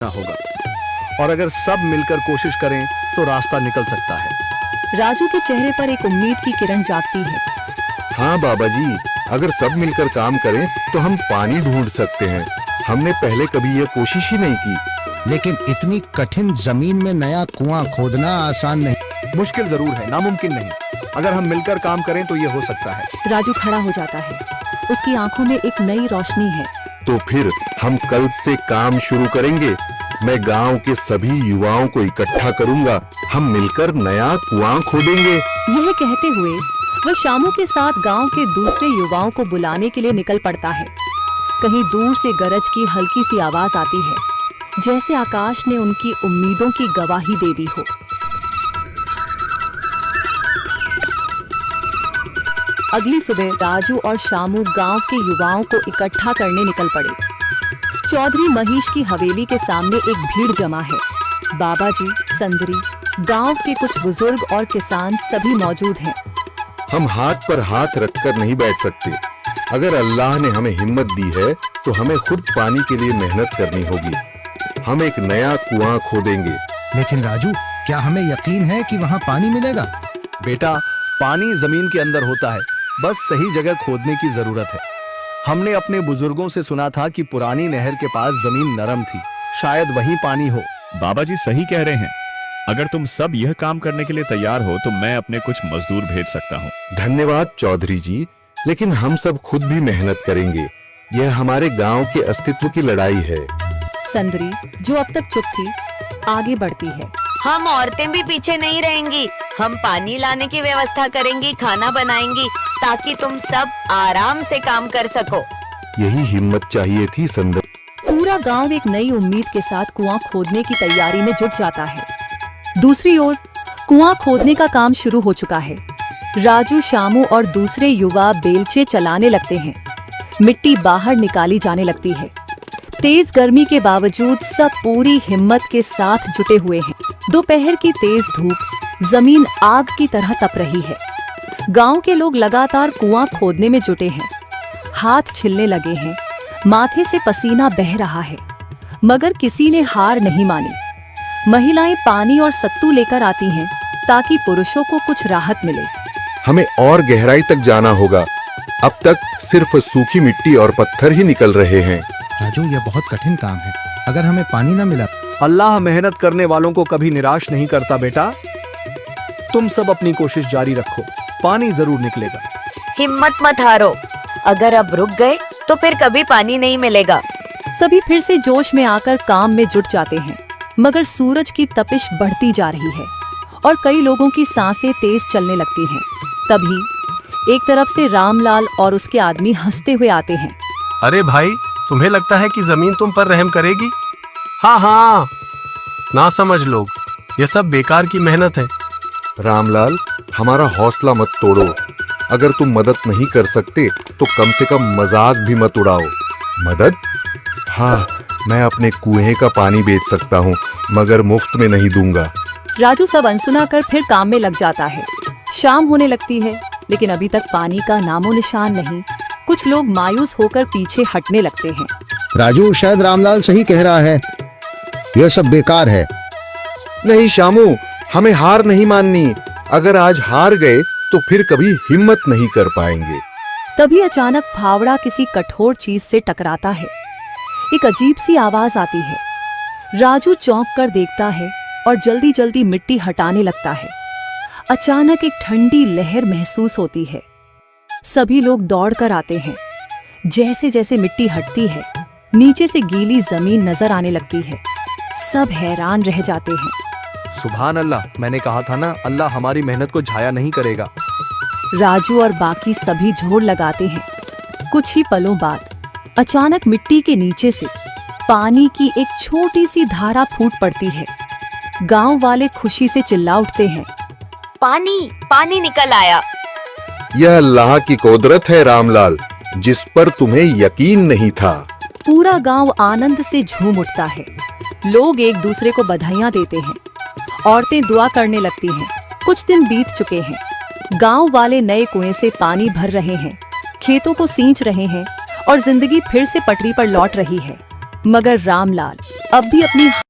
होगा और अगर सब मिलकर कोशिश करें तो रास्ता निकल सकता है। राजू के चेहरे पर एक उम्मीद की किरण जागती है। हाँ बाबा जी, अगर सब मिलकर काम करें तो हम पानी ढूंढ सकते हैं। हमने पहले कभी यह कोशिश ही नहीं की। लेकिन इतनी कठिन जमीन में नया कुआं खोदना आसान नहीं। मुश्किल जरूर है, नामुमकिन नहीं। अगर हम मिलकर काम करें तो ये हो सकता है। राजू खड़ा हो जाता है। उसकी आंखों में एक नई रोशनी है। तो फिर हम कल से काम शुरू करेंगे। मैं गांव के सभी युवाओं को इकट्ठा करूंगा। हम मिलकर नया कुआं खोदेंगे। यह कहते हुए वह शामू के साथ गांव के दूसरे युवाओं को बुलाने के लिए निकल पड़ता है। कहीं दूर से गरज की हल्की सी आवाज आती है, जैसे आकाश ने उनकी उम्मीदों की गवाही दे दी हो। अगली सुबह राजू और शामू गांव के युवाओं को इकट्ठा करने निकल पड़े। चौधरी महेश की हवेली के सामने एक भीड़ जमा है। बाबा जी, संदरी, गांव के कुछ बुजुर्ग और किसान सभी मौजूद हैं। हम हाथ पर हाथ रखकर नहीं बैठ सकते। अगर अल्लाह ने हमें हिम्मत दी है तो हमें खुद पानी के लिए मेहनत करनी होगी। हम एक नया कुआं खोदेंगे। लेकिन राजू, क्या हमें यकीन है कि वहाँ पानी मिलेगा? बेटा, पानी जमीन के अंदर होता है, बस सही जगह खोदने की जरूरत है। हमने अपने बुजुर्गों से सुना था कि पुरानी नहर के पास जमीन नरम थी, शायद वहीं पानी हो। बाबा जी सही कह रहे हैं। अगर तुम सब यह काम करने के लिए तैयार हो तो मैं अपने कुछ मजदूर भेज सकता हूँ। धन्यवाद चौधरी जी, लेकिन हम सब खुद भी मेहनत करेंगे। यह हमारे गांव के अस्तित्व की लड़ाई है। संदरी, जो अब तक चुप थी, आगे बढ़ती है। हम औरतें भी पीछे नहीं रहेंगी। हम पानी लाने की व्यवस्था करेंगी, खाना बनाएंगी, ताकि तुम सब आराम से काम कर सको। यही हिम्मत चाहिए थी संदर। पूरा गांव एक नई उम्मीद के साथ कुआं खोदने की तैयारी में जुट जाता है। दूसरी ओर कुआं खोदने का काम शुरू हो चुका है। राजू, शामू और दूसरे युवा बेलचे चलाने लगते हैं। मिट्टी बाहर निकाली जाने लगती है। तेज गर्मी के बावजूद सब पूरी हिम्मत के साथ जुटे हुए हैं। दोपहर की तेज धूप जमीन आग की तरह तप रही है। गांव के लोग लगातार कुआं खोदने में जुटे हैं। हाथ छिलने लगे हैं, माथे से पसीना बह रहा है, मगर किसी ने हार नहीं मानी। महिलाएं पानी और सत्तू लेकर आती हैं ताकि पुरुषों को कुछ राहत मिले। हमें और गहराई तक जाना होगा। अब तक सिर्फ सूखी मिट्टी और पत्थर ही निकल रहे हैं। राजू, यह बहुत कठिन काम है। अगर हमें पानी न मिला। अल्लाह मेहनत करने वालों को कभी निराश नहीं करता बेटा। तुम सब अपनी कोशिश जारी रखो, पानी जरूर निकलेगा। हिम्मत मत हारो। अगर अब रुक गए तो फिर कभी पानी नहीं मिलेगा। सभी फिर से जोश में आकर काम में जुट जाते हैं, मगर सूरज की तपिश बढ़ती जा रही है और कई लोगों की सांसें तेज चलने लगती हैं। तभी एक तरफ से रामलाल और उसके आदमी हंसते हुए आते हैं। अरे भाई, तुम्हें लगता है कि जमीन तुम पर रहम करेगी? हाँ हाँ, ना समझ लोग, ये सब बेकार की मेहनत है। रामलाल, हमारा हौसला मत तोड़ो। अगर तुम मदद नहीं कर सकते तो कम से कम मजाक भी मत उड़ाओ। मदद? हाँ, मैं अपने कुएं का पानी बेच सकता हूँ, मगर मुफ्त में नहीं दूंगा। राजू सब अनसुना कर फिर काम में लग जाता है। शाम होने लगती है, लेकिन अभी तक पानी का नामो निशान नहीं। कुछ लोग मायूस होकर पीछे हटने लगते हैं। राजू, शायद रामलाल सही कह रहा है। यह सब बेकार है। नहीं शामू, हमें हार नहीं माननी। अगर आज हार गए तो फिर कभी हिम्मत नहीं कर पाएंगे। तभी अचानक फावड़ा किसी कठोर चीज से टकराता है। एक अजीब सी आवाज आती है। राजू चौंक कर देखता है और जल्दी जल्दी मिट्टी हटाने लगता है। अचानक एक ठंडी लहर महसूस होती है। सभी लोग दौड़ कर आते हैं। जैसे जैसे मिट्टी हटती है, नीचे से गीली जमीन नजर आने लगती है। सब हैरान रह जाते हैं। सुभान अल्लाह, मैंने कहा था ना, अल्लाह हमारी मेहनत को झाया नहीं करेगा। राजू और बाकी सभी जोर लगाते हैं। कुछ ही पलों बाद अचानक मिट्टी के नीचे से पानी की एक छोटी सी धारा फूट पड़ती है। गांव वाले खुशी से चिल्ला उठते हैं। पानी पानी निकल आया। यह अल्लाह की कुदरत है रामलाल, जिस पर तुम्हें यकीन नहीं था। पूरा गांव आनंद से झूम उठता है। लोग एक दूसरे को बधाइयां देते हैं। औरतें दुआ करने लगती हैं। कुछ दिन बीत चुके हैं। गांव वाले नए कुएं से पानी भर रहे हैं, खेतों को सींच रहे हैं और जिंदगी फिर से पटरी पर लौट रही है। मगर रामलाल अब भी अपनी